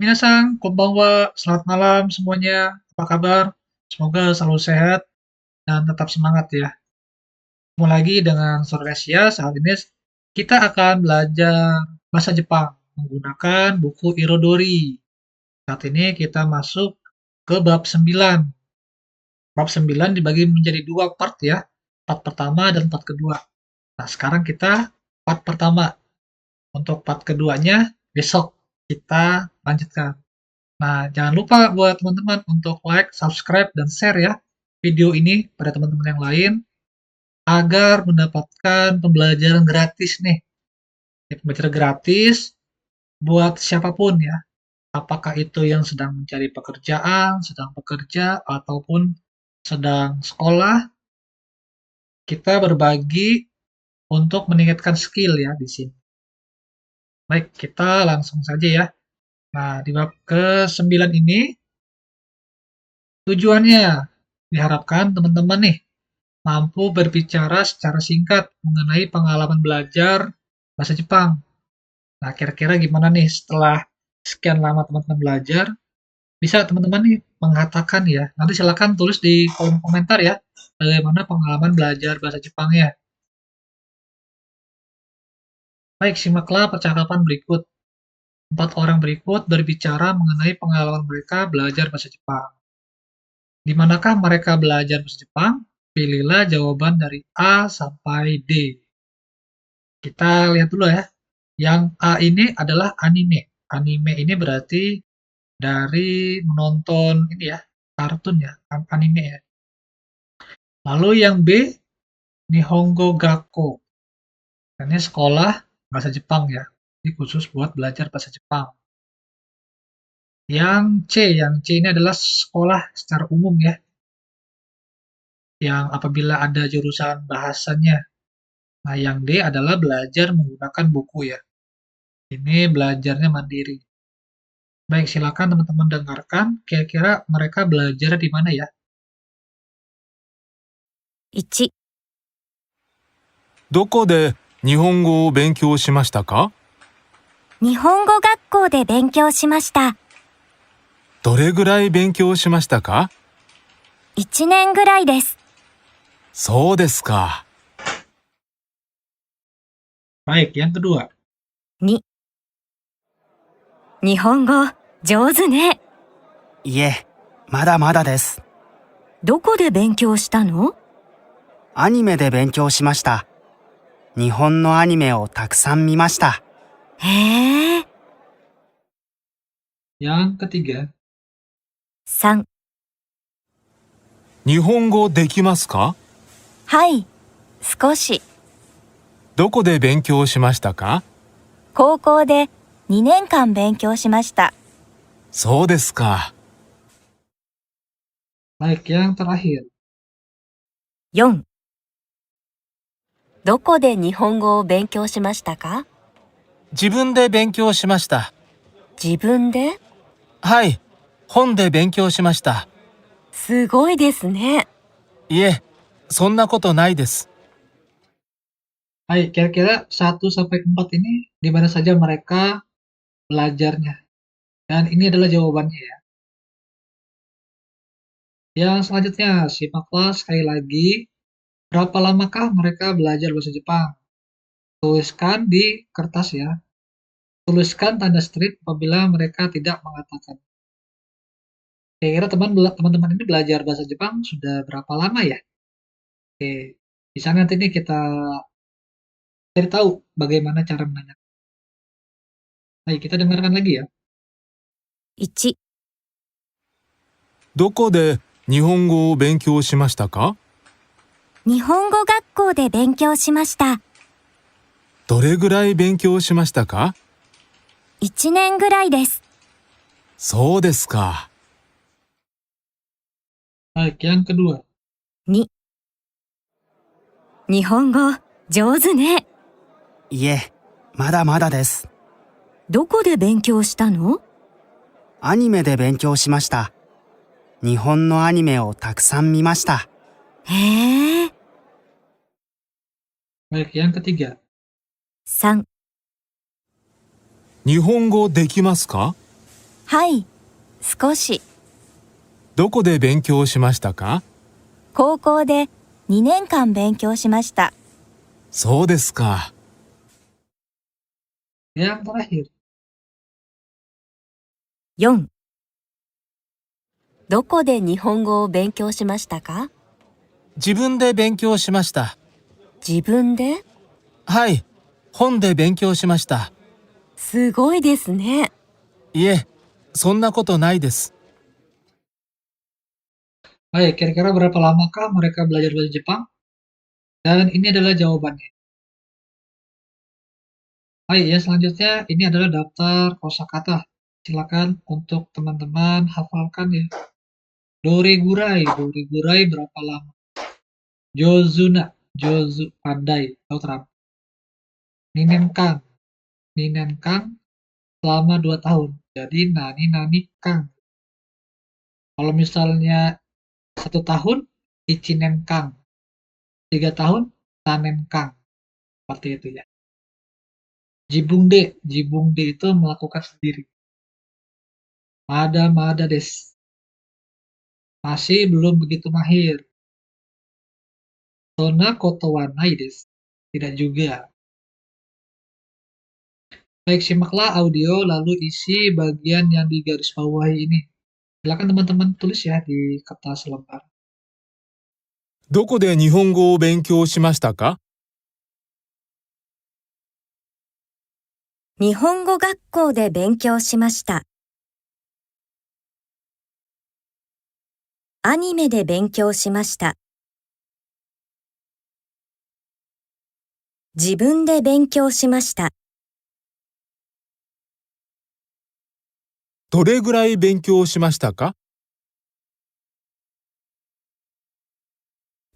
Minasan, konbanwa, selamat malam semuanya. Apa kabar? Semoga selalu sehat dan tetap semangat ya. Ketemu lagi dengan Saudara Asia. Saat ini kita akan belajar bahasa Jepang menggunakan buku Irodori. Saat ini kita masuk ke bab 9. Bab 9 dibagi menjadi dua part ya. Part pertama dan part kedua. Nah, sekarang kita part pertama. Untuk part keduanya besok kita lanjutkan. Nah, jangan lupa buat teman-teman untuk like, subscribe, dan share ya video ini pada teman-teman yang lain agar mendapatkan pembelajaran gratis nih. Ya, pembelajaran gratis buat siapapun ya. Apakah itu yang sedang mencari pekerjaan, sedang bekerja, ataupun sedang sekolah, kita berbagi untuk meningkatkan skill ya di sini. Baik, kita langsung saja ya. Nah, di bab ke-9 ini tujuannya diharapkan teman-teman nih mampu berbicara secara singkat mengenai pengalaman belajar bahasa Jepang. Nah, kira-kira gimana nih setelah sekian lama teman-teman belajar, bisa teman-teman nih mengatakan ya. Nanti silakan tulis di kolom komentar ya, bagaimana pengalaman belajar bahasa Jepangnya. Baik, simaklah percakapan berikut. 4 orang berikut berbicara mengenai pengalaman mereka belajar bahasa Jepang. Di manakah mereka belajar bahasa Jepang? Pilihlah jawaban dari A sampai D. Kita lihat dulu ya. Yang A ini adalah anime. Anime ini berarti dari menonton ini ya, kartun ya, anime ya. Lalu yang B, Nihongo Gakko. Ini sekolah bahasa Jepang ya. Ini khusus buat belajar bahasa Jepang. Yang C ini adalah sekolah secara umum ya. Yang apabila ada jurusan bahasanya. Nah, yang D adalah belajar menggunakan buku ya. Ini belajarnya mandiri. Baik, silakan teman-teman dengarkan. Kira-kira mereka belajar di mana ya? 1、どこで日本語を勉強しましたか？日本語学校で勉強しました。どれぐらい勉強しましたか？ 1年ぐらいです。そうですか。Baik, yang kedua. 2、日本語上手ね。いえ、まだまだです。どこで勉強したの？アニメで勉強しました。日本のアニメをたくさん見ました。へえ。Yang ketiga. 3、日本語できますか？はい、少し。どこで勉強しましたか？高校で2年間勉強しました。そうですか。Baik, yang terakhir. 4、どこで日本語を勉強しましたか？自分で勉強しました。自分で？はい、本で勉強しました。すごいですね。いえ、そんなことないです。Baik, kira-kira 1 sampai 4 ini di mana saja mereka belajarnya. Dan ini adalah jawabannya ya. Yang selanjutnya, simaklah sekali lagi berapa lamakah mereka belajar bahasa Jepang. Tuliskan di kertas ya. Tuliskan tanda strip apabila mereka tidak mengatakan. Kira-kira teman-teman ini belajar bahasa Jepang sudah berapa lama ya? Oke, bisa nanti nih kita cari tahu bagaimana cara menanyakan. Baik, kita dengarkan lagi ya. 1、どこで日本語を勉強しましたか？日本語学校で勉強しました。どれぐらい勉強しましたか？ 1年ぐらいです。そうですか。Baik, yang kedua. 2、日本語上手ね。いえ、まだまだです。どこで勉強したの？アニメで勉強しました。日本のアニメをたくさん見ました。へえ。 Baik, yang ketiga. 3、日本語できますか？はい、少し。どこで勉強しましたか？高校で2年間勉強しました。そうですか。Yang terakhir, 4. どこで日本語を勉強しましたか？自分で勉強しました。自分で？はい、本で勉強しました。すごいですね。いえ、そんなことないです。baik, kira-kira berapa lamakah mereka belajar bahasa Jepang? Dan ini adalah jawabannya. Baik, ya selanjutnya ini adalah daftar kosakata. Silakan untuk teman-teman hafalkan ya. Dorigurai, dorigurai berapa lama? Jozuna, jozu pandai atau terampil. Ninenkang, ninenkang selama 2 tahun. Jadi nani nani kang. Kalau misalnya 1 tahun, ichinenkang. 3 tahun, tanenkang. Seperti itu ya. Jibungde, jibungde itu melakukan sendiri. Mada des. Masih belum begitu mahir. Sona koto wa nai desu. Tidak juga. Baik, simaklah audio lalu isi bagian yang digarisbawahi ini. Silakan teman-teman tulis ya di kertas lembar. どこで日本語を勉強しましたか？日本語学校で勉強しました。アニメで勉強しました。自分で勉強しました。どれぐらい勉強しましたか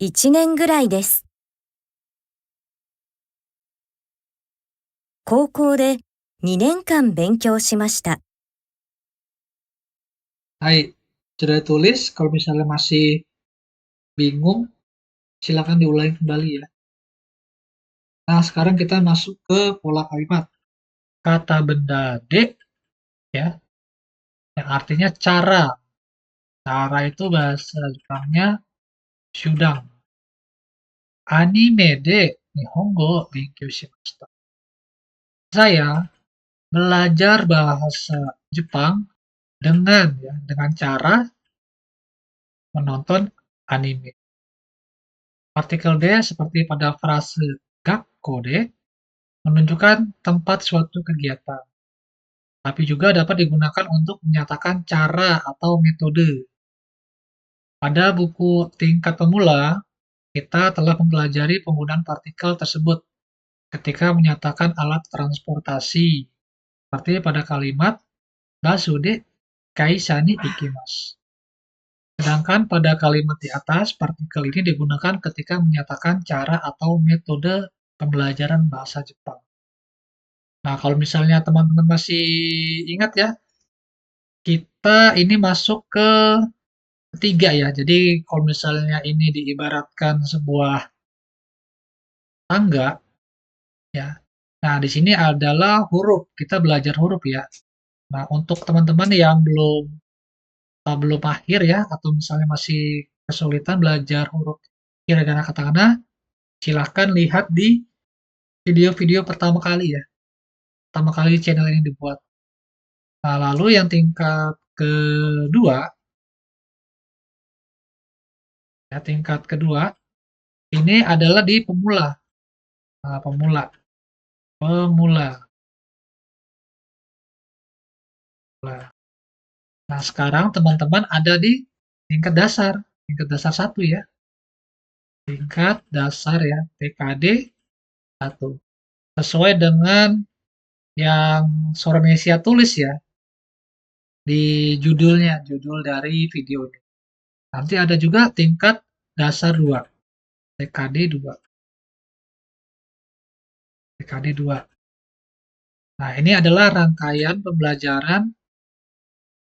1年ぐらいです。高校で2年間勉強しました。Hai, sudah tulis. Kalau misalnya masih bingung, silakan diulangi kembali ya. Nah, sekarang kita masuk ke pola kalimat. Kata benda de, ya, yang artinya cara. Cara itu bahasa Jepangnya shudang. Anime de nihongo benkyou shimashita. Saya belajar bahasa Jepang dengan cara menonton anime. Partikel de seperti pada frase gakko de menunjukkan tempat suatu kegiatan, tapi juga dapat digunakan untuk menyatakan cara atau metode. Pada buku tingkat pemula, kita telah mempelajari penggunaan partikel tersebut ketika menyatakan alat transportasi, seperti pada kalimat basu de kaisha ni ikimasu. Sedangkan pada kalimat di atas, partikel ini digunakan ketika menyatakan cara atau metode pembelajaran bahasa Jepang. Nah, kalau misalnya teman-teman masih ingat ya, kita ini masuk ke ketiga ya. Jadi kalau misalnya ini diibaratkan sebuah tangga, ya. Nah, di sini adalah huruf. Kita belajar huruf ya. Nah, untuk teman-teman yang belum mahir ya, atau misalnya masih kesulitan belajar huruf hiragana katakana, silahkan lihat di video-video pertama kali ya. Pertama kali channel ini dibuat. Nah, lalu yang tingkat kedua, ya tingkat kedua, ini adalah di pemula. Nah, pemula. Nah, sekarang teman-teman ada di tingkat dasar 1 ya. Tingkat dasar ya, TKD 1. Sesuai dengan yang Sornesia tulis ya di judulnya, judul dari video ini. Nanti ada juga tingkat dasar 2, TKD 2. TKD 2. Nah, ini adalah rangkaian pembelajaran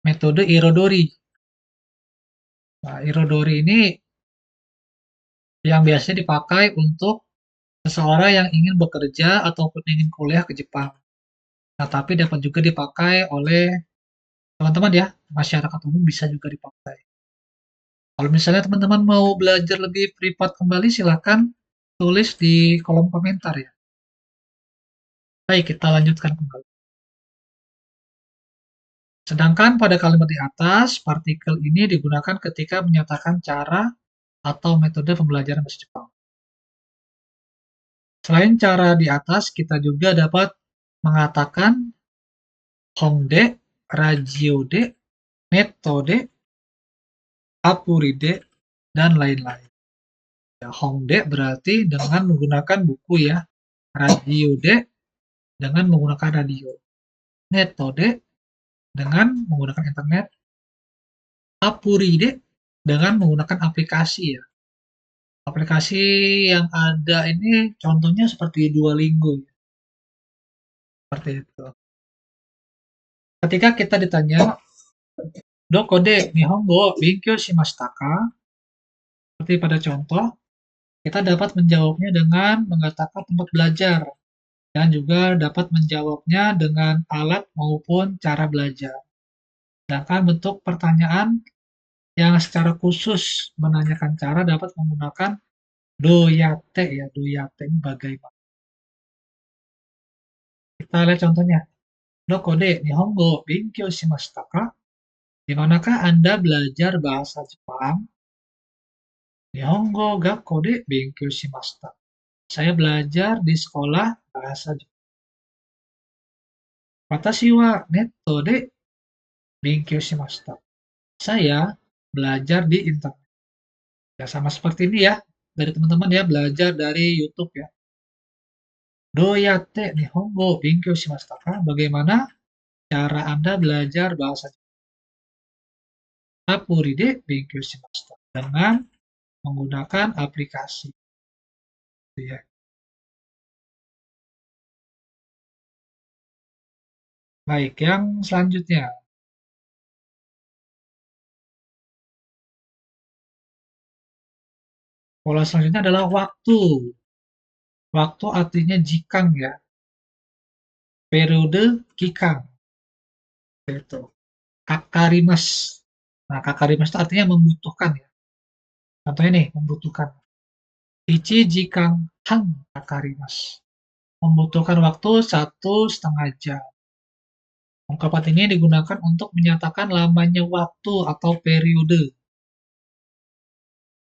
metode Irodori. Nah, Irodori ini yang biasanya dipakai untuk seseorang yang ingin bekerja ataupun ingin kuliah ke Jepang. Nah, tapi dapat juga dipakai oleh teman-teman ya, masyarakat umum bisa juga dipakai. Kalau misalnya teman-teman mau belajar lebih privat kembali, silahkan tulis di kolom komentar ya. Baik, kita lanjutkan kembali. Sedangkan pada kalimat di atas, partikel ini digunakan ketika menyatakan cara atau metode pembelajaran bahasa Jepang. Selain cara di atas, kita juga dapat mengatakan hongde, rajiode, metode, apuride, dan lain-lain. Ya, hongde berarti dengan menggunakan buku ya. Rajiode dengan menggunakan radio. Metode dengan menggunakan internet. Apuride dengan menggunakan aplikasi ya. Aplikasi yang ada ini contohnya seperti Duolingo, seperti itu. Ketika kita ditanya, Doko de Nihongo Binkyou shimashita ka? Seperti pada contoh, kita dapat menjawabnya dengan mengatakan tempat belajar dan juga dapat menjawabnya dengan alat maupun cara belajar. Sedangkan bentuk pertanyaan yang secara khusus menanyakan cara dapat menggunakan doyate ya, doyate ini bagaimana. Kita lihat contohnya. Doko de Nihongo Binkyou shimashita ka? Di manakah Anda belajar bahasa Jepang? Nihongo gakko de benkyou shimashita. Saya belajar di sekolah bahasa Jepang. Watashi wa netto de benkyou shimashita. Saya belajar di internet. Ya sama seperti ini ya, dari teman-teman ya, belajar dari YouTube ya. Doyate Nihongo benkyou shimashita ka? Bagaimana cara Anda belajar bahasa Jepang? Apuri de benkyou shimashita. Dengan menggunakan aplikasi. Ya. Baik, yang selanjutnya. Pola selanjutnya adalah waktu. Waktu artinya jikang ya. Periode kikang. Itu. Kakarimas. Nah, kakarimas itu artinya membutuhkan ya. Contohnya nih, membutuhkan. Ichi jikang hang kakarimas. Membutuhkan waktu 1,5 jam. Ungkapan ini digunakan untuk menyatakan lamanya waktu atau periode.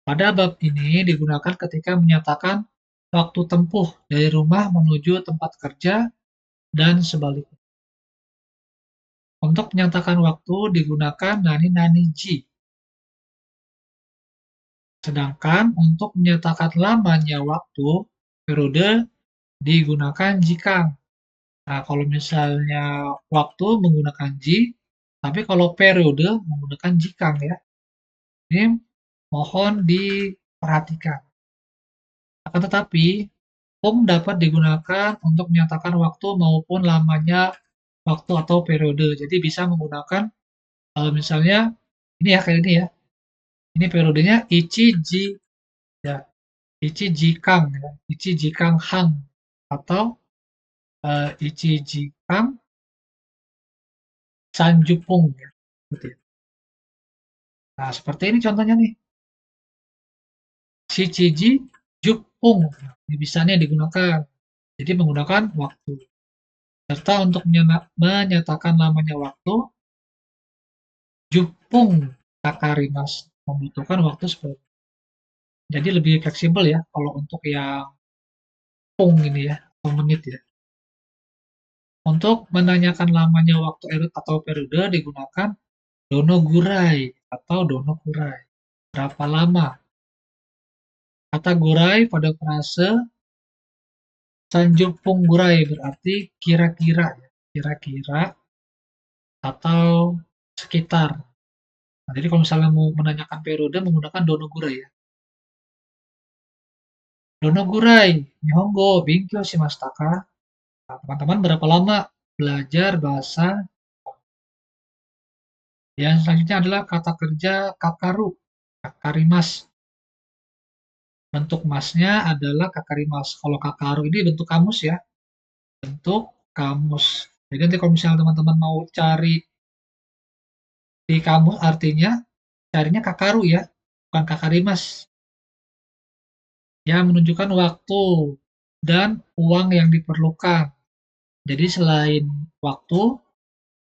Pada bab ini digunakan ketika menyatakan waktu tempuh dari rumah menuju tempat kerja dan sebaliknya. Untuk menyatakan waktu digunakan nani-nani-ji. Sedangkan untuk menyatakan lamanya waktu, periode, digunakan jikang. Nah, kalau misalnya waktu menggunakan ji, tapi kalau periode menggunakan jikang ya. Ini mohon diperhatikan. Akan tetapi, pung dapat digunakan untuk menyatakan waktu maupun lamanya waktu atau periode. Jadi bisa menggunakan misalnya ini ya kayak ini ya. Ini periodenya ichi-ji ya. Ichi-jikang ya. Ichi-jikang hang atau ichi-jikang sanjupung ya. Seperti itu. Nah, seperti ini contohnya nih. Shichiji jupung. Ini bisa nih digunakan. Jadi menggunakan waktu. Serta untuk menyatakan lamanya waktu, jupung kakarimas. Membutuhkan waktu seperti itu. Jadi lebih fleksibel ya kalau untuk yang pung ini ya, atau menit ya. Untuk menanyakan lamanya waktu atau periode digunakan donogurai atau donokurai. Berapa lama? Kata gurai pada frase sanjupung gurai berarti kira-kira, kira-kira atau sekitar. Nah, jadi kalau misalnya mau menanyakan periode menggunakan donogurai ya. Donogurai, Nihongo, Binkyou shimashita ka? Nah, teman-teman berapa lama belajar bahasa? Yang selanjutnya adalah kata kerja kakaru, kakarimas. Bentuk masnya adalah kakarimas. Kalau kakaru ini bentuk kamus ya. Bentuk kamus. Jadi nanti kalau misalnya teman-teman mau cari Di kamus artinya carinya kakaru ya, bukan kakarimas. Yang menunjukkan waktu dan uang yang diperlukan. Jadi selain waktu,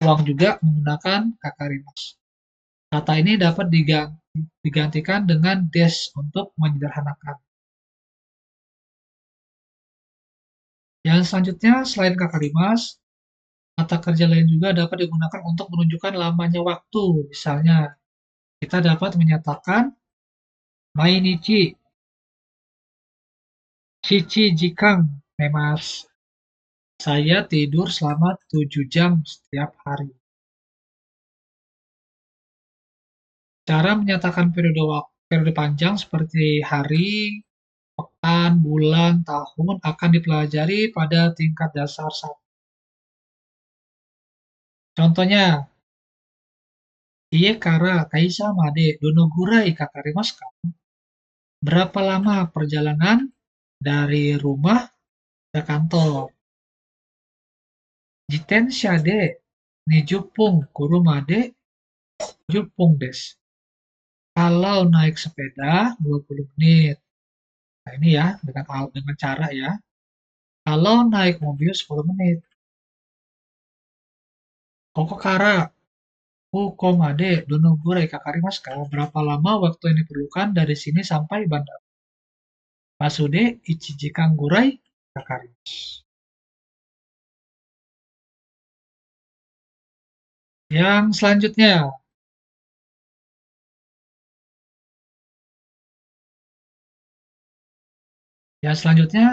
uang juga menggunakan kakarimas. Kata ini dapat digantikan dengan des untuk menyederhanakan. Yang selanjutnya, selain kakarimas, kata kerja lain juga dapat digunakan untuk menunjukkan lamanya waktu. Misalnya, kita dapat menyatakan mainichi shichi jikang nemasu. Saya tidur selama 7 jam setiap hari. Cara menyatakan periode panjang seperti hari, pekan, bulan, tahun akan dipelajari pada tingkat dasar 1. Contohnya, Ie kara kaisa made donogurai kakarimasu ka? Berapa lama perjalanan dari rumah ke kantor? Jitensha de 20 分 kuru made 10 分 desu. Kalau naik sepeda 20 menit. Nah, ini ya dengan cara ya. Kalau naik mobil 10 menit. Koko kara Fukomade donogurai kakarimasu ka? Berapa lama waktu yang diperlukan dari sini sampai bandara? Masude 1 jikan gurai kakarimasu. Yang selanjutnya,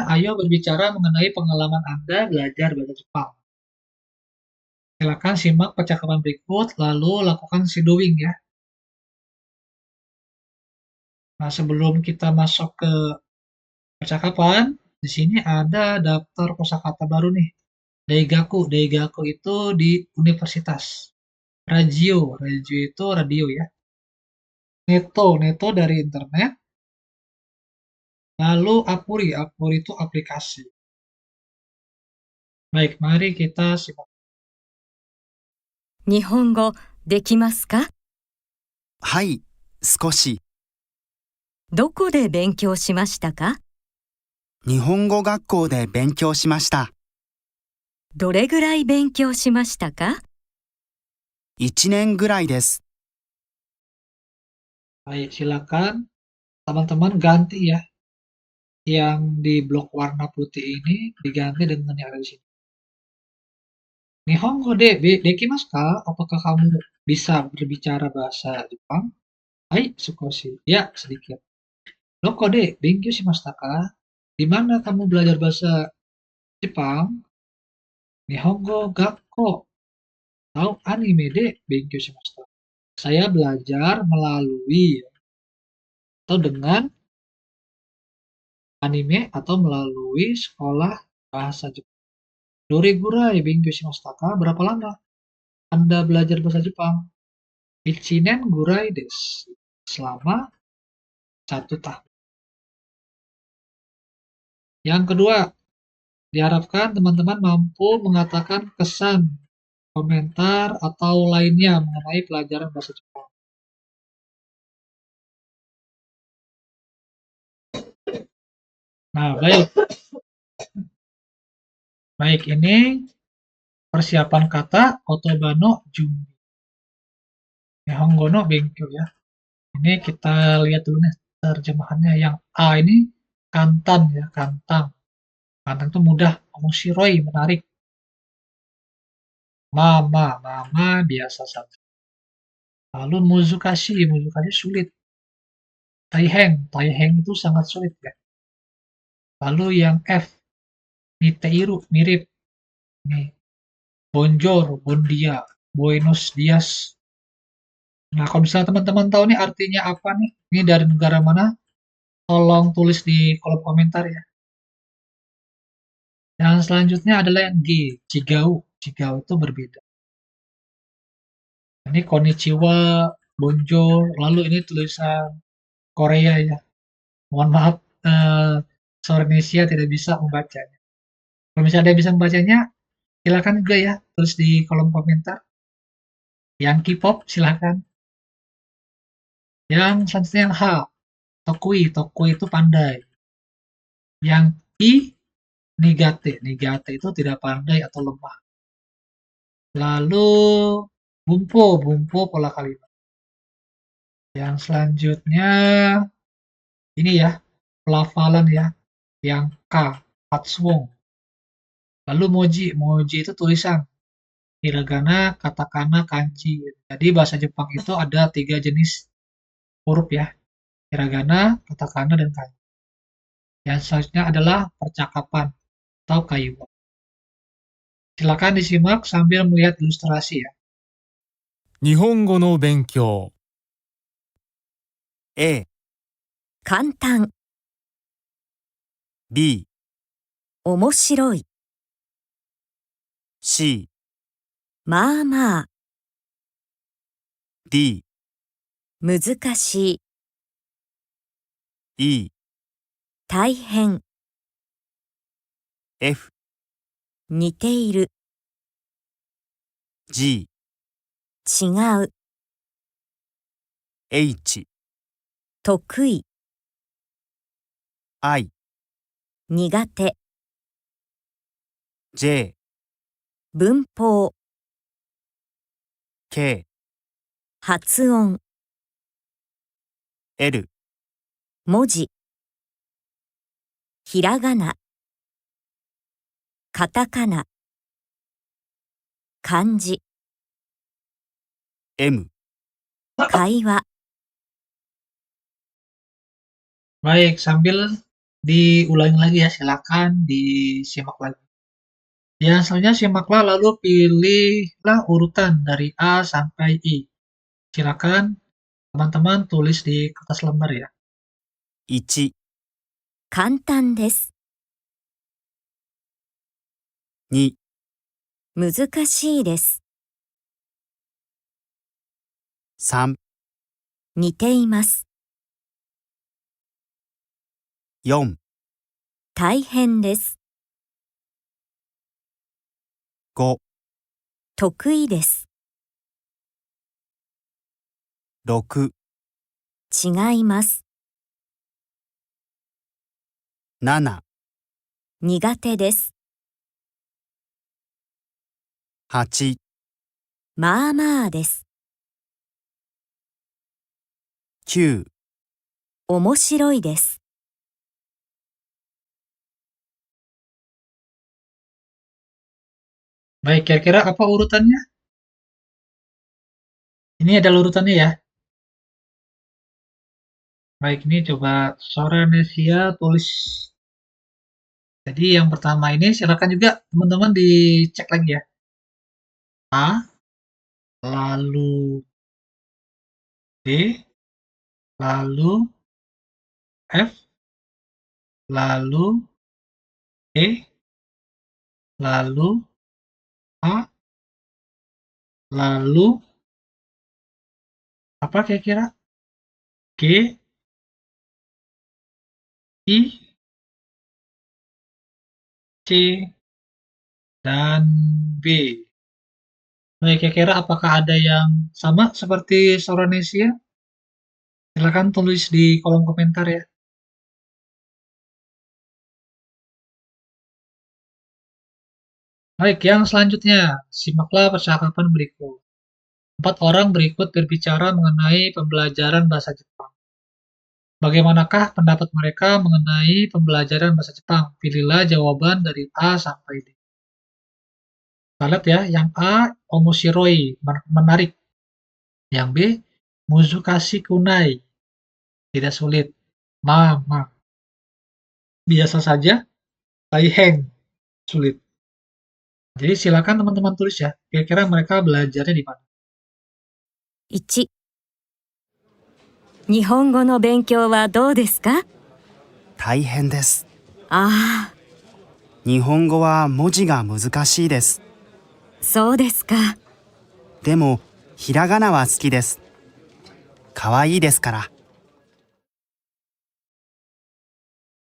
ayo berbicara mengenai pengalaman Anda belajar bahasa Jepang. Silakan simak percakapan berikut, lalu lakukan shadowing ya. Nah, sebelum kita masuk ke percakapan, di sini ada daftar kosakata baru nih. Daigaku. Daigaku itu di universitas. Radio. Radio itu radio ya. Neto. Neto dari internet. Lalu Apuri. Apuri itu aplikasi. Baik, mari kita simak. 日本語できますか？はい、少し。どこで勉強しましたか？日本語学校で勉強しました。どれぐらい勉強しましたか？ 1年ぐらいです。 Baik, silakan teman-teman ganti ya. Yang di blok warna putih ini diganti dengan yang ada di sini. Nihongo de dekimasu ka? Apakah kamu bisa berbicara bahasa Jepang? Hai, sukoshi. Ya, sedikit. Doko de benkyou shimashita ka? Di mana kamu belajar bahasa Jepang? Nihongo gakko atau anime de benkyou shimashita. Saya belajar melalui atau dengan anime atau melalui sekolah bahasa Jepang. Dorigurai benkyou shimashita ka? Berapa lama Anda belajar bahasa Jepang? Ichinen gurai desu. Selama 1 tahun. Yang kedua, diharapkan teman-teman mampu mengatakan kesan, komentar, atau lainnya mengenai pelajaran bahasa Jepang. Nah, baik. Baik, ini persiapan kata kotoba no junbi. Nihongo no benkyou ya. Ini kita lihat dulu nih terjemahannya. Yang A ini kantan ya, kantang. Kantang itu mudah, omoshiroi, menarik. Mama biasa saja. Lalu muzukashi sulit. Taiheng itu sangat sulit ya. Lalu yang F, niteiru, mirip. Nih, bonjour, bon dia, buenos dias. Nah, kalau misalnya teman-teman tahu nih artinya apa nih, ini dari negara mana, tolong tulis di kolom komentar ya. Yang selanjutnya adalah yang G, Cigau. Cigau itu berbeda. Ini konnichiwa, bonjour, lalu ini tulisan Korea ya. Mohon maaf, seorang Indonesia tidak bisa membacanya. Kalau misalnya ada yang bisa membacanya, silakan juga ya, tulis di kolom komentar. Yang K-pop silakan. Yang selanjutnya yang H, Tokui. Tokui itu pandai. Yang I, Nigate. Nigate itu tidak pandai atau lemah. Lalu Bumpo. Bumpo pola kalimat. Yang selanjutnya ini ya, pelafalan ya. Yang K, Hatsuong. Lalu Moji. Moji itu tulisan. Hiragana, katakana, kanji. Jadi bahasa Jepang itu ada 3 jenis huruf ya. Hiragana, katakana, dan kanji. Yang selanjutnya adalah percakapan atau kaiwa. Silakan disimak sambil melihat ilustrasi ya. 日本語の勉強。 A、簡単、 B、面白い、 C、まあまあ、 D、難しい、 E、大変、 F、似ている、 G、違う、 H、得意、 I、苦手、 J、文法、 K、発音、 L、文字、ひらがな、カタカナ、漢字、 M、会話。 Baik, sambil diulangi lagi ya, silakan disimak lagi. Yang selanjutnya simaklah lalu pilihlah urutan dari A sampai I. Silakan teman-teman tulis di kertas lembar ya. 1、簡単です。 2、難しいです。 3、似ています。 4、大変です。 5、得意です。 6、違います。 7、苦手です。 8、まあまあです。 9、面白いです。 Baik, kira-kira apa urutannya? Ini adalah urutannya ya. Baik, ini coba Soranesia tulis. Jadi yang pertama ini silakan juga teman-teman dicek lagi ya. A, lalu D, lalu F, lalu E, lalu A, lalu apa kira-kira? G, I, C, dan B. Baik, kira-kira apakah ada yang sama seperti Soranesia? Silakan tulis di kolom komentar ya. Baik, yang selanjutnya, simaklah percakapan berikut. 4 orang berikut berbicara mengenai pembelajaran bahasa Jepang. Bagaimanakah pendapat mereka mengenai pembelajaran bahasa Jepang? Pilihlah jawaban dari A sampai D. Kita lihat ya, yang A, omoshiroi, menarik. Yang B, muzukashi kunai, tidak sulit. Mama, biasa saja. Taiheng, sulit. Jadi silakan teman-teman tulis ya, kira-kira mereka belajarnya di mana. 1、日本語の勉強はどうですか？大変です。ああ、日本語は文字が難しいです。そうですか。でも、ひらがなは好きです。かわいいですから。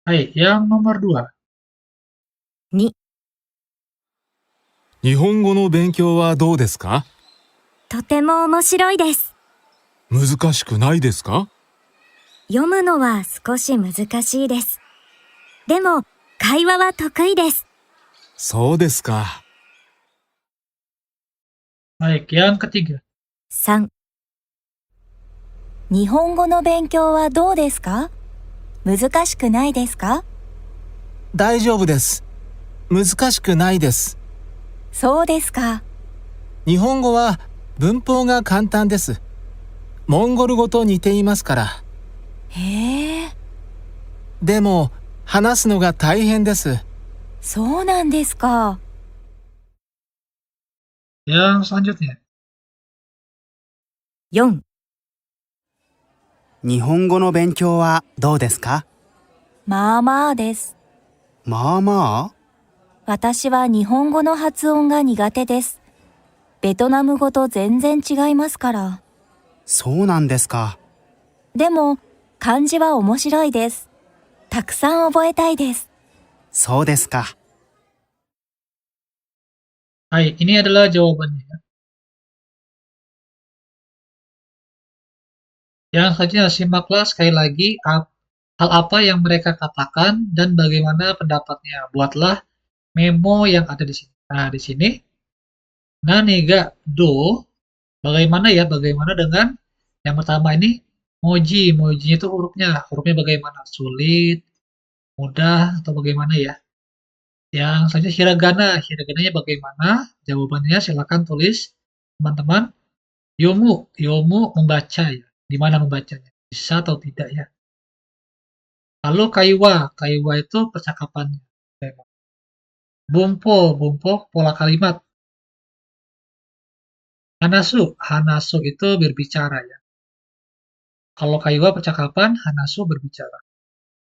Hai, yang nomor 2. 2、日本語の勉強はどうですか？とても面白いです。難しくないですか？読むのは少し難しいです。でも、会話は得意です。そうですか。Baik, yang ketiga. 3、日本語の勉強はどうですか？難しくないですか？大丈夫です。難しくないです。そうですか。日本語は文法が簡単です。モンゴル語と似ていますから。へえ、でも、話すのが大変です。そうなんですか。Yang selanjutnya. 4、日本語の勉強はどうですか？まあまあです。まあまあ。私は日本語の発音が苦手です。ベトナム語と全然違いますから。そうなんですか。でも、漢字は面白いです。たくさん覚えたいです。そうですか。Baik, ini adalah jawabannya. Yang selanjutnya simaklah sekali lagi hal apa yang mereka katakan dan bagaimana pendapatnya. Buatlah memo yang ada di sini. Nah, di sini naniga do bagaimana ya? Bagaimana dengan yang pertama ini moji. Mojinya itu hurufnya bagaimana? Sulit, mudah atau bagaimana ya? Yang selanjutnya hiragana. Hiragananya bagaimana? Jawabannya silakan tulis teman-teman. Yomu membaca ya. Gimana membacanya? Bisa atau tidak ya? Lalu kaiwa itu percakapannya. Bumpo pola kalimat. Hanasu itu berbicara ya. Kalau kaiwa percakapan, hanasu berbicara.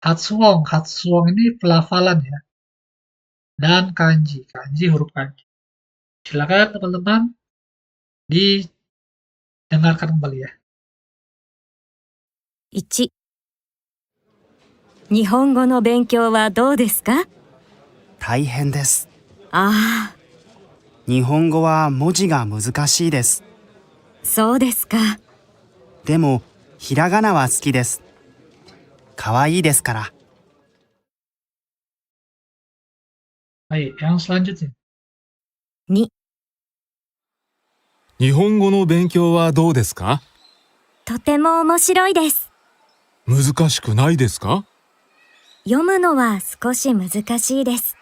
Hatsuong ini pelafalan ya. Dan kanji huruf kanji. Silakan teman-teman didengarkan kembali ya. 1、日本語の勉強はどうですか？大変です。ああ、日本語は文字が難しいです。そうですか。でも、ひらがなは好きです。かわいいですから。Baik, yang selanjutnya. 2、日本語の勉強はどうですか？とても面白いです。難しくないですか？読むのは少し難しいです。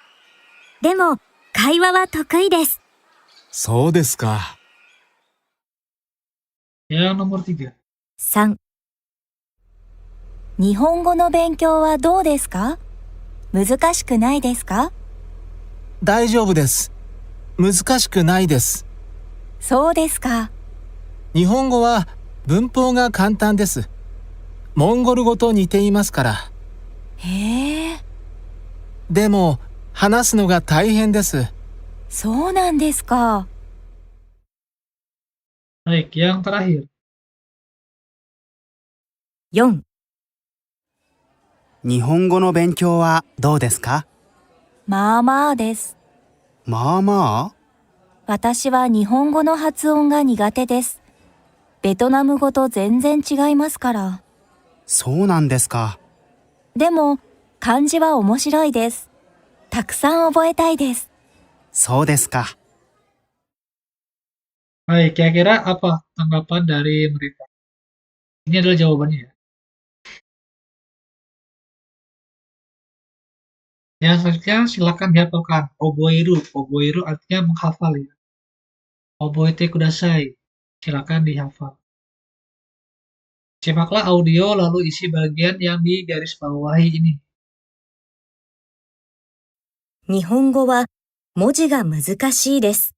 でも、会話は得意です。そうですか。Yang nomor 3. 3、日本語の勉強はどうですか？難しくないですか？大丈夫です。難しくないです。そうですか。日本語は文法が簡単です。モンゴル語と似ていますから。へえ、でも、話すのが大変です。そうなんですか。Baik, yang terakhir. 4、日本語の勉強はどうですか？まあまあです。まあまあ。私は日本語の発音が苦手です。ベトナム語と全然違いますから。そうなんですか。でも、漢字は面白いです。たくさん覚えたいです。そうですか。Baik, kira-kira apa tanggapan dari mereka? Ini adalah jawabannya ya. Yang selanjutnya silakan dihafalkan. Oboiru artinya menghafal ya. Oboite kudasai. Silakan dihafal. Simaklah audio lalu isi bagian yang digarisbawahi ini. 日本語は文字が難しいです。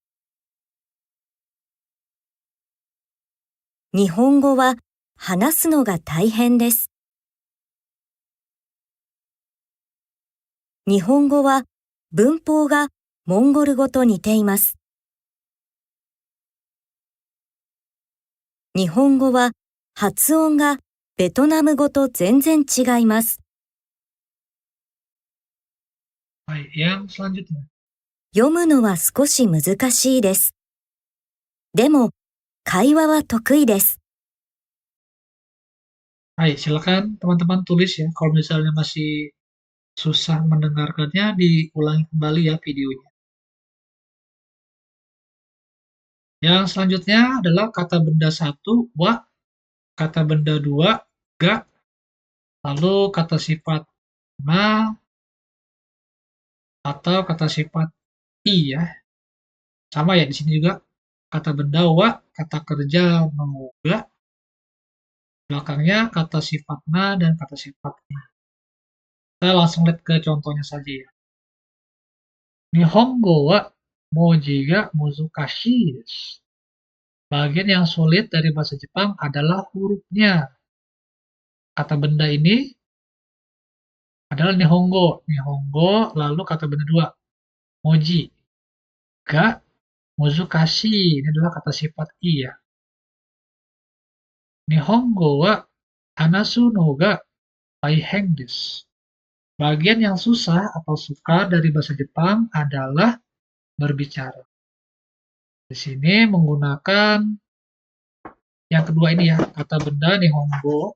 日本語は話すのが大変です。日本語は文法がモンゴル語と似ています。日本語は発音がベトナム語と全然違います。Baik, yang selanjutnya. 読むのは少し難しいです。でも、会話は得意です。 Hai, silakan teman-teman tulis ya. Kalau misalnya masih susah mendengarkannya, diulangi kembali ya videonya. Yang selanjutnya adalah kata benda 1, wa, kata benda 2, ga, lalu kata sifat na, atau kata sifat i ya. Sama ya, di sini juga kata benda wa, kata kerja no, ga, belakangnya kata sifat na dan kata sifat i. Kita langsung lihat ke contohnya saja ya. Nihongo wa moji ga muzukashi desu. Bagian yang sulit dari bahasa Jepang adalah hurufnya. Kata benda ini adalah nihongo. Nihongo, lalu kata benda 2, moji. Ga, muzukashi. Ini adalah kata sifat i ya. Nihongo wa hanasu no ga taihen desu. Bagian yang susah atau sukar dari bahasa Jepang adalah berbicara. Di sini menggunakan yang kedua ini ya, kata benda nihongo,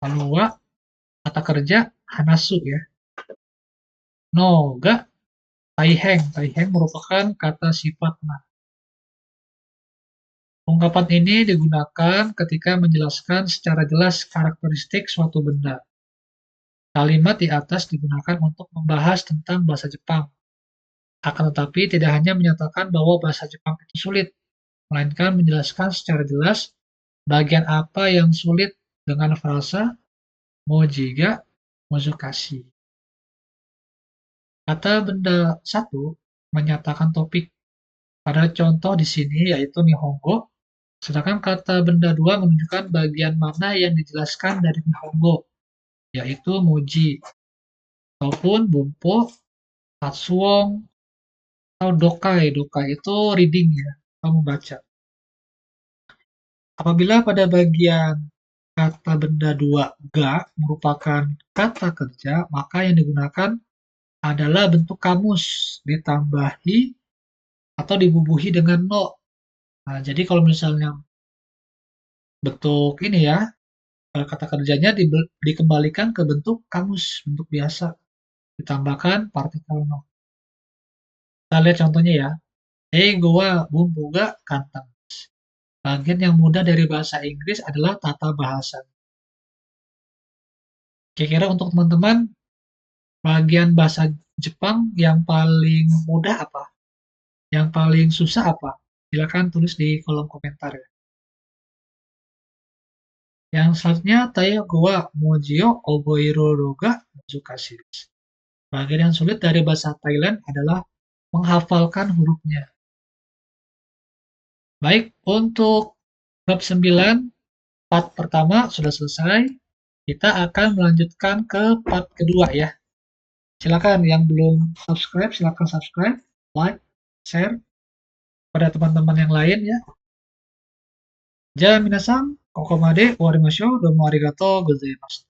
lalu wa, kata kerja hanasu ya. No ga taihen. Taihen merupakan kata sifat na. Ungkapan ini digunakan ketika menjelaskan secara jelas karakteristik suatu benda. Kalimat di atas digunakan untuk membahas tentang bahasa Jepang. Akan tetapi tidak hanya menyatakan bahwa bahasa Jepang itu sulit, melainkan menjelaskan secara jelas bagian apa yang sulit dengan frasa moji ga muzukashi. Kata benda 1 menyatakan topik. Pada contoh di sini yaitu nihongo, sedangkan kata benda 2 menunjukkan bagian mana yang dijelaskan dari nihongo, yaitu moji, ataupun bunpo, tatsuon, atau dokai. Dokai itu reading ya, atau membaca. Apabila pada bagian kata benda 2 ga merupakan kata kerja, maka yang digunakan adalah bentuk kamus ditambahi atau dibubuhi dengan no. Nah, jadi kalau misalnya bentuk ini ya, kata kerjanya dikembalikan ke bentuk kamus, bentuk biasa, ditambahkan partikel no. Kita lihat contohnya ya. Eigo wa bunpo ga kantan. Bagian yang mudah dari bahasa Inggris adalah tata bahasa. Kira-kira untuk teman-teman, bagian bahasa Jepang yang paling mudah apa? Yang paling susah apa? Silakan tulis di kolom komentar ya. Yang selanjutnya, taigo wa moji o oboiru ga muzukashi desu. Bagian yang sulit dari bahasa Thailand adalah menghafalkan hurufnya. Baik, untuk bab 9, part pertama sudah selesai. Kita akan melanjutkan ke part kedua ya. Silakan yang belum subscribe, silakan subscribe, like, share pada teman-teman yang lain ya. Ja minasan, kokomade ouwarimashou. Domo arigatou gozaimasu.